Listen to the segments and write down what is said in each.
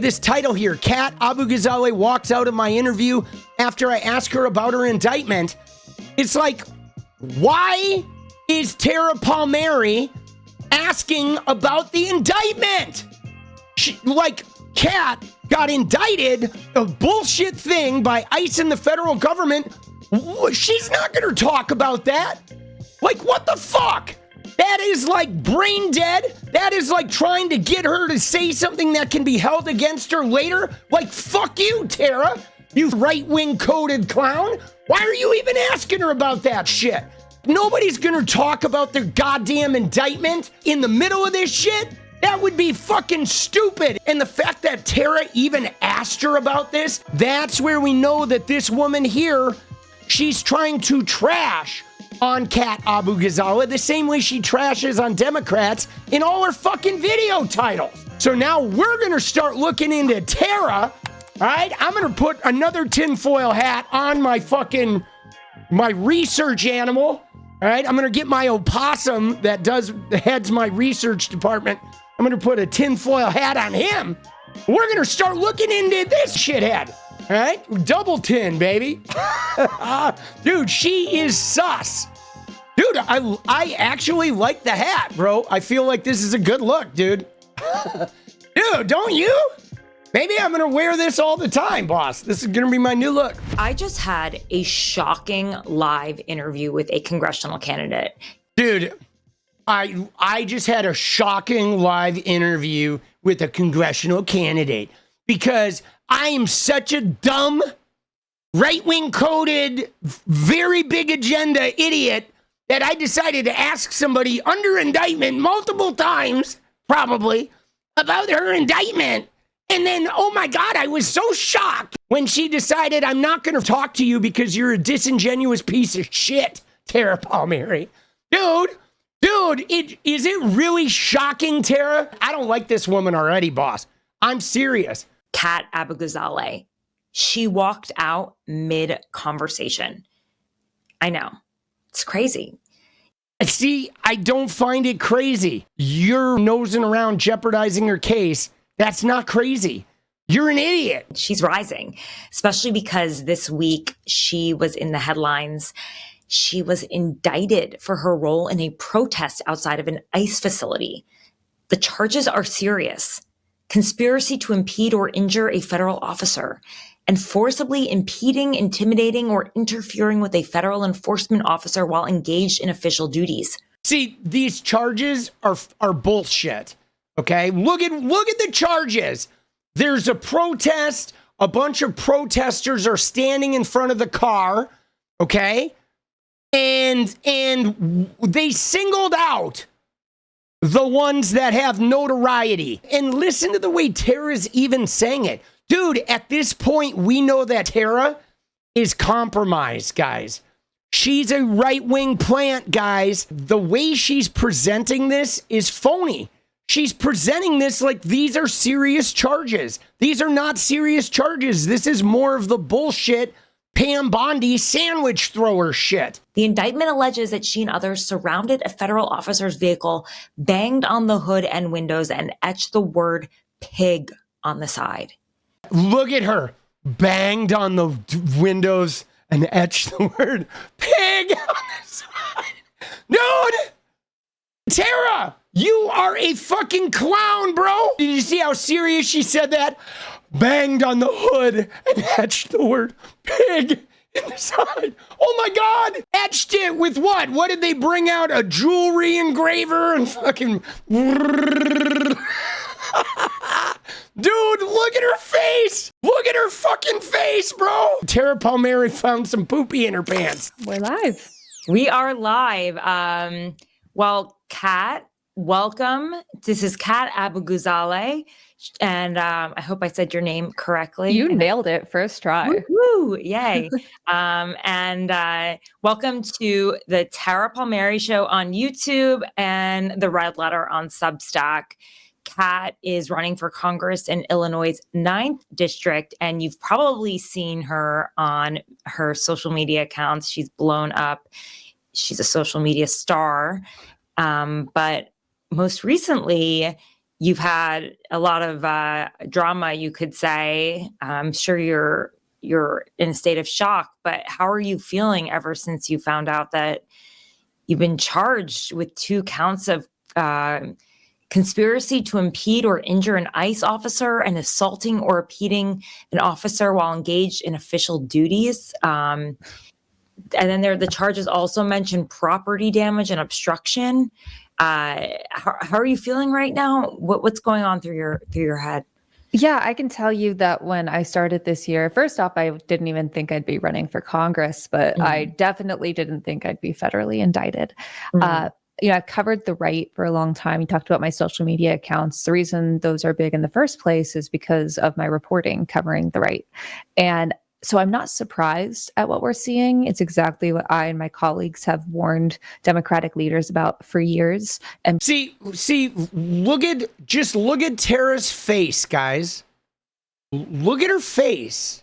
This title here, Kat Abughazaleh walks out of my interview after I ask her about her indictment. It's like, why is Palmeri asking about the indictment? Kat got indicted, a bullshit thing by ICE and the federal government. She's not going to talk about that. Like, what the fuck? That is like brain dead. That is like trying to get her to say something that can be held against her later. Like, fuck you, Tara, you right-wing coded clown. Why are you even asking her about that shit? Nobody's gonna talk about their goddamn indictment in the middle of this shit. That would be fucking stupid. And the fact that Tara even asked her about this, that's where we know that this woman here, she's trying to trash on Kat Abughazaleh the same way she trashes on Democrats in all her fucking video titles. So now we're gonna start looking into Tara. All right, I'm gonna put another tinfoil hat on my research animal. All right, I'm gonna get my opossum that heads my research department. I'm gonna put a tinfoil hat on him. We're gonna start looking into this shithead. All right, double tin, baby. Dude, she is sus. Dude, I actually like the hat, bro. I feel like this is a good look, dude. Dude, don't you? Maybe I'm gonna wear this all the time, boss. This is gonna be my new look. I just had a shocking live interview with a congressional candidate. Dude, I just had a shocking live interview with a congressional candidate because I am such a dumb, right-wing coded, very big agenda idiot that I decided to ask somebody under indictment multiple times, probably, about her indictment. And then, oh my God, I was so shocked when she decided, I'm not going to talk to you because you're a disingenuous piece of shit, Tara Palmeri. Dude, is it really shocking, Tara? I don't like this woman already, boss. I'm serious. Kat Abughazaleh, she walked out mid-conversation. I know. It's crazy. See, I don't find it crazy. You're nosing around jeopardizing her case. That's not crazy. You're an idiot. She's rising, especially because this week she was in the headlines. She was indicted for her role in a protest outside of an ICE facility. The charges are serious. Conspiracy to impede or injure a federal officer, and forcibly impeding, intimidating, or interfering with a federal enforcement officer while engaged in official duties. See, these charges are bullshit. Okay, look at the charges. There's a protest. A bunch of protesters are standing in front of the car. Okay, and they singled out the ones that have notoriety. And listen to the way Tara's even saying it. Dude, at this point, we know that Tara is compromised, guys. She's a right-wing plant, guys. The way she's presenting this is phony. She's presenting this like these are serious charges. These are not serious charges. This is more of the bullshit Pam Bondi sandwich thrower shit. The indictment alleges that she and others surrounded a federal officer's vehicle, banged on the hood and windows, and etched the word pig on the side. Look at her. Banged on the windows and etched the word pig on the side. Dude! Tara, you are a fucking clown, bro. Did you see how serious she said that? Banged on the hood and etched the word pig in the side. Oh my God. Etched it with what? What did they bring out? A jewelry engraver and fucking... Dude, look at her face. Look at her fucking face, bro. Tara Palmeri found some poopy in her pants. We're live. We are live. Well, Kat, welcome. This is Kat Abughazaleh. And I hope I said your name correctly. You nailed it first try. Woo-hoo, yay. And welcome to the Tara Palmeri Show on YouTube and the Red Letter on Substack. Kat is running for Congress in Illinois' 9th district, and you've probably seen her on her social media accounts. She's blown up. She's a social media star. But most recently, you've had a lot of drama, you could say. I'm sure you're in a state of shock, but how are you feeling ever since you found out that you've been charged with 2 counts of conspiracy to impede or injure an ICE officer and assaulting or impeding an officer while engaged in official duties? And then the charges also mention property damage and obstruction. How are you feeling right now? What's going on through your head? Yeah, I can tell you that when I started this year, first off, I didn't even think I'd be running for Congress, but I definitely didn't think I'd be federally indicted. I've covered the right for a long time. You talked about my social media accounts. The reason those are big in the first place is because of my reporting covering the right. And so I'm not surprised at what we're seeing. It's exactly what I and my colleagues have warned Democratic leaders about for years. And see, look at Tara's face, guys. Look at her face.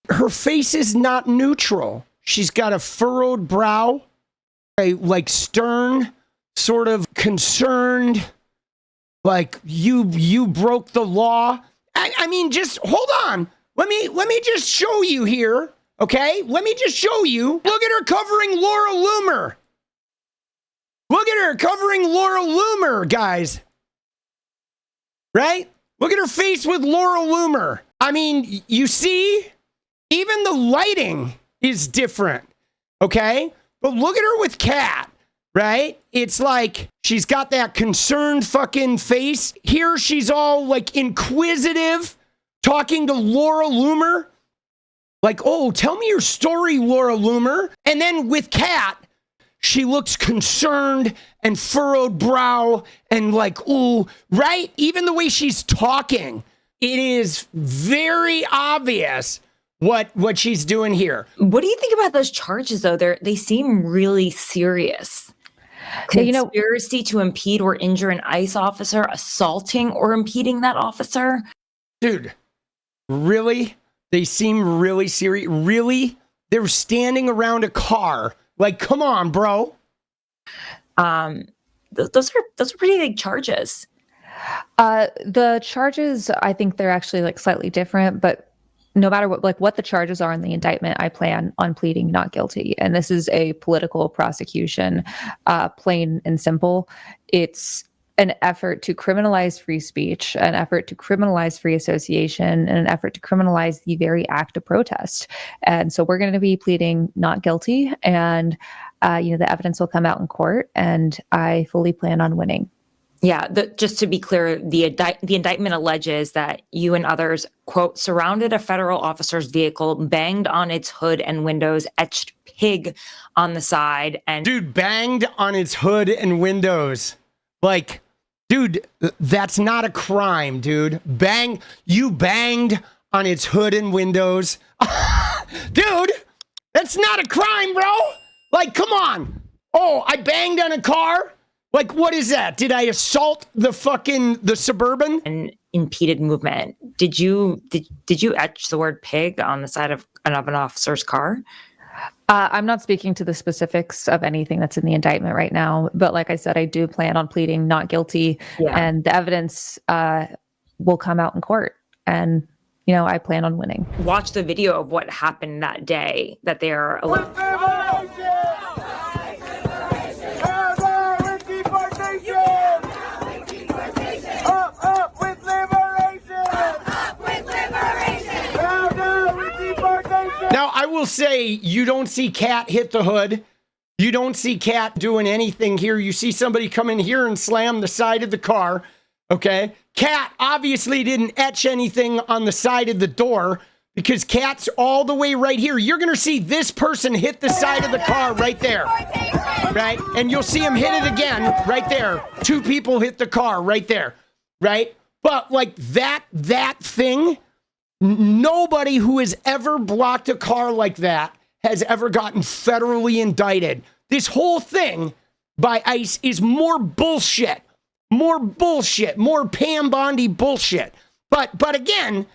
Her face is not neutral. She's got a furrowed brow, a like stern, sort of concerned, like you broke the law. I mean, just hold on. Let me just show you here, okay? Let me just show you. Look at her covering Laura Loomer. Look at her covering Laura Loomer, guys. Right? Look at her face with Laura Loomer. I mean, you see? Even the lighting is different, okay? But look at her with Kat, right? It's like she's got that concerned fucking face. Here she's all like inquisitive, talking to Laura Loomer, like, oh, tell me your story, Laura Loomer. And then with Kat, she looks concerned and furrowed brow and like, ooh, right? Even the way she's talking, it is very obvious what she's doing here. What do you think about those charges, though? They seem really serious. Conspiracy to impede or injure an ICE officer, assaulting or impeding that officer. Dude. Really? They seem really serious. Really? They're standing around a car. Like, come on, bro. Those are pretty big charges. The charges, I think they're actually like slightly different, but no matter what the charges are in the indictment, I plan on pleading not guilty. And this is a political prosecution, plain and simple. It's an effort to criminalize free speech, an effort to criminalize free association, and an effort to criminalize the very act of protest. And so we're going to be pleading not guilty, and the evidence will come out in court, and I fully plan on winning. Yeah, just to be clear, the indictment alleges that you and others, quote, surrounded a federal officer's vehicle, banged on its hood and windows, etched pig on the side, and... Dude, banged on its hood and windows. Like... Dude, that's not a crime, dude. You banged on its hood and windows. Dude, that's not a crime, bro. Like, come on. Oh, I banged on a car? Like, what is that? Did I assault the Suburban? An impeded movement. Did you etch the word pig on the side of an officer's car? I'm not speaking to the specifics of anything that's in the indictment right now, but like I said, I do plan on pleading not guilty, and the evidence will come out in court, and I plan on winning. Watch the video of what happened that day that they are. Now, I will say, you don't see Kat hit the hood. You don't see Kat doing anything here. You see somebody come in here and slam the side of the car, okay? Kat obviously didn't etch anything on the side of the door because Kat's all the way right here. You're going to see this person hit the side of the car right there, right? And you'll see him hit it again right there. 2 people hit the car right there, right? But like that thing... Nobody who has ever blocked a car like that has ever gotten federally indicted. This whole thing by ICE is more bullshit, more Pam Bondi bullshit. But again,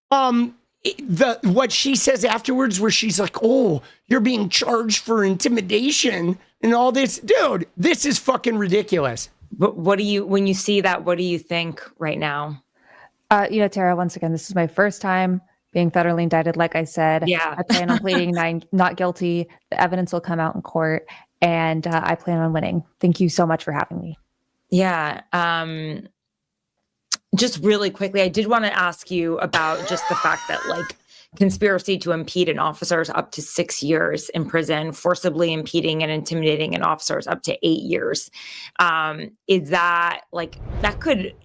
what she says afterwards, where she's like, "Oh, you're being charged for intimidation and all this," dude. This is fucking ridiculous. But when you see that, what do you think right now? Tara, once again, this is my first time being federally indicted. Like I said, Yeah. I plan on pleading not guilty. The evidence will come out in court, and I plan on winning. Thank you so much for having me. Yeah. Just really quickly, I did want to ask you about just the fact that like conspiracy to impede an officer is up to 6 years in prison, forcibly impeding and intimidating an officer is up to 8 years. Is that like that could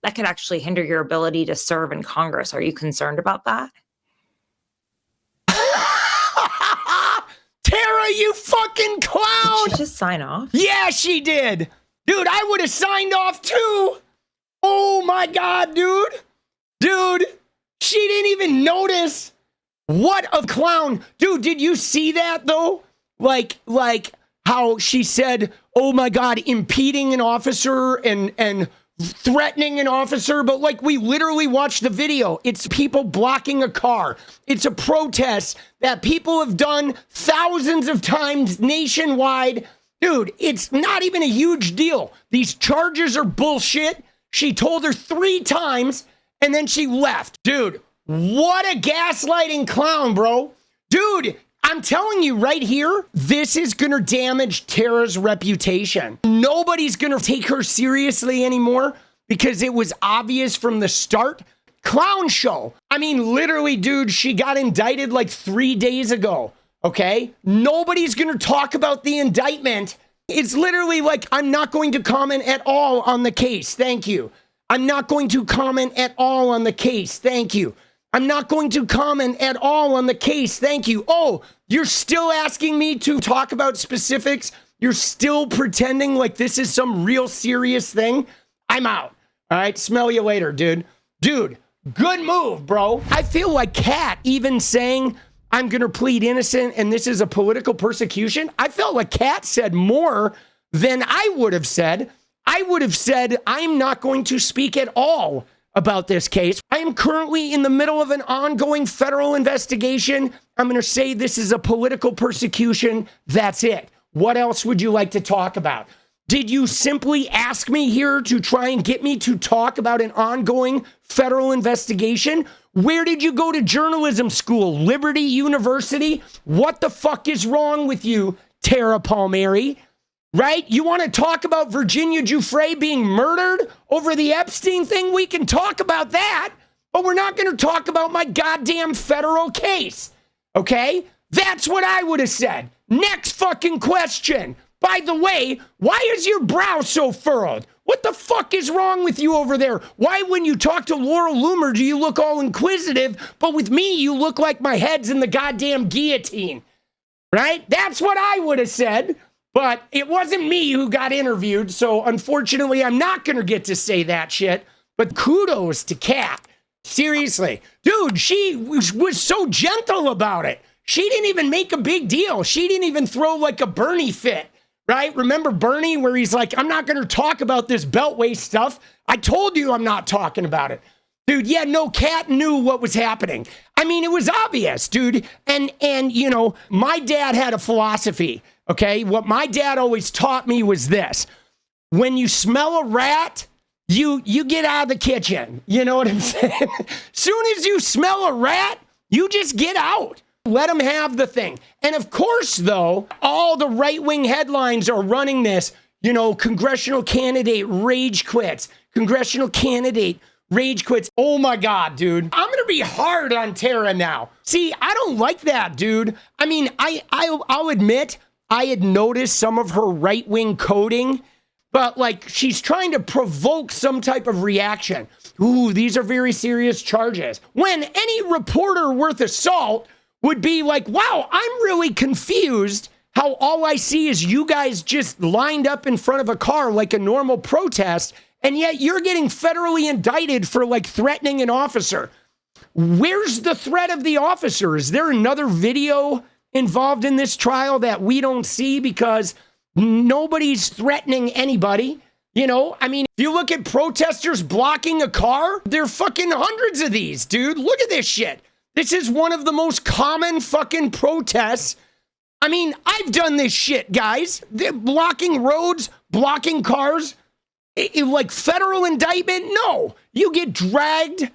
actually hinder your ability to serve in Congress? Are you concerned about that? Tara, you fucking clown! Did she just sign off? Yeah, she did. Dude, I would have signed off too. Oh my God, dude. Dude, she didn't even notice. What a clown. Dude, did you see that though? Like how she said, oh my God, impeding an officer and threatening an officer, but like we literally watched the video. It's people blocking a car. It's a protest that people have done thousands of times nationwide. Dude, it's not even a huge deal. These charges are bullshit. She told her 3 times and then she left. Dude, what a gaslighting clown, bro. Dude, I'm telling you right here, this is going to damage Tara's reputation. Nobody's going to take her seriously anymore because it was obvious from the start. Clown show. I mean, literally, dude, she got indicted like 3 days ago, okay? Nobody's going to talk about the indictment. It's literally like, I'm not going to comment at all on the case. Thank you. I'm not going to comment at all on the case. Thank you. I'm not going to comment at all on the case. Thank you. Oh, you're still asking me to talk about specifics? You're still pretending like this is some real serious thing? I'm out. All right, smell you later, dude. Dude, good move, bro. I feel like Kat even saying, I'm going to plead innocent and this is a political persecution. I felt like Kat said more than I would have said. I would have said, I'm not going to speak at all about this case. I am currently in the middle of an ongoing federal investigation. I'm going to say this is a political persecution. That's it. What else would you like to talk about? Did you simply ask me here to try and get me to talk about an ongoing federal investigation? Where did you go to journalism school? Liberty University? What the fuck is wrong with you, Tara Palmeri? Right? You want to talk about Virginia Giuffre being murdered over the Epstein thing? We can talk about that, but we're not going to talk about my goddamn federal case. Okay? That's what I would have said. Next fucking question. By the way, why is your brow so furrowed? What the fuck is wrong with you over there? Why, when you talk to Laurel Loomer, do you look all inquisitive, but with me, you look like my head's in the goddamn guillotine? Right? That's what I would have said, but it wasn't me who got interviewed, so unfortunately, I'm not going to get to say that shit, but kudos to Kat. Seriously. Dude, she was so gentle about it. She didn't even make a big deal. She didn't even throw like a Bernie fit. Right? Remember Bernie where he's like, I'm not going to talk about this beltway stuff. I told you I'm not talking about it. Dude, yeah, no, Kat knew what was happening. I mean, it was obvious, dude. And you know, my dad had a philosophy, okay? What my dad always taught me was this. When you smell a rat, you get out of the kitchen. You know what I'm saying? Soon as you smell a rat, you just get out. Let them have the thing. And of course, though, all the right-wing headlines are running this, you know, congressional candidate rage quits. Congressional candidate rage quits. Oh my God, dude. I'm going to be hard on Tara now. See, I don't like that, dude. I mean, I'll admit I had noticed some of her right-wing coding, but like she's trying to provoke some type of reaction. Ooh, these are very serious charges. When any reporter worth of salt would be like, wow, I'm really confused how all I see is you guys just lined up in front of a car like a normal protest, and yet you're getting federally indicted for like threatening an officer. Where's the threat of the officer? Is there another video involved in this trial that we don't see because nobody's threatening anybody? You know, I mean, if you look at protesters blocking a car, there are fucking hundreds of these, dude. Look at this shit. This is one of the most common fucking protests. I mean, I've done this shit, guys. They're blocking roads, blocking cars, like federal indictment? No. You get dragged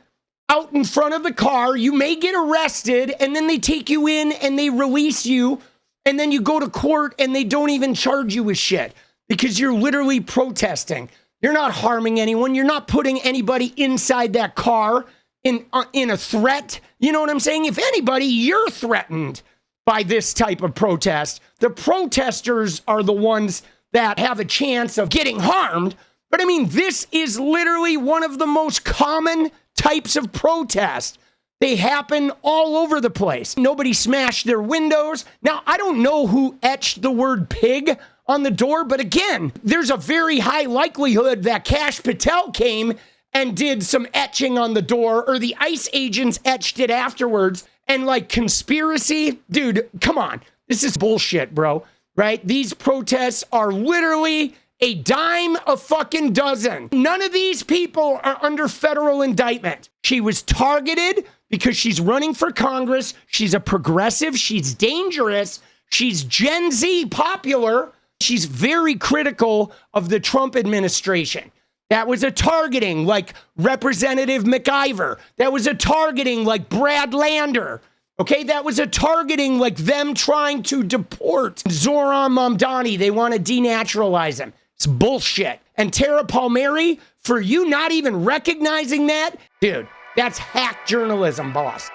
out in front of the car. You may get arrested, and then they take you in and they release you. And then you go to court and they don't even charge you with shit because you're literally protesting. You're not harming anyone. You're not putting anybody inside that car in a threat. You know what I'm saying? If anybody, you're threatened by this type of protest. The protesters are the ones that have a chance of getting harmed. But I mean, this is literally one of the most common types of protest. They happen all over the place. Nobody smashed their windows. Now, I don't know who etched the word pig on the door, but again, there's a very high likelihood that 𝗙𝗵𝗶𝗍𝗍 came and did some etching on the door, or the ICE agents etched it afterwards. And like conspiracy, dude, come on. This is bullshit, bro, right? These protests are literally a dime a fucking dozen. None of these people are under federal indictment. She was targeted because she's running for Congress. She's a progressive. She's dangerous. She's Gen Z popular. She's very critical of the Trump administration. That was a targeting like Representative McIver. That was a targeting like Brad Lander. Okay, that was a targeting like them trying to deport Zoran Mamdani. They want to denaturalize him. It's bullshit. And Palmeri, for you not even recognizing that, dude, that's hack journalism, boss.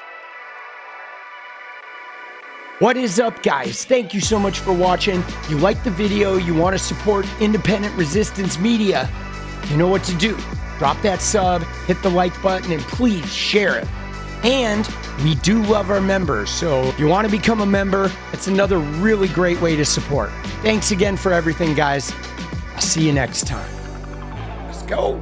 What is up, guys? Thank you so much for watching. You like the video, you want to support independent resistance media, you know what to do. Drop that sub, hit the like button, and please share it. And we do love our members, so if you want to become a member, it's another really great way to support. Thanks again for everything, guys. I'll see you next time. Let's go.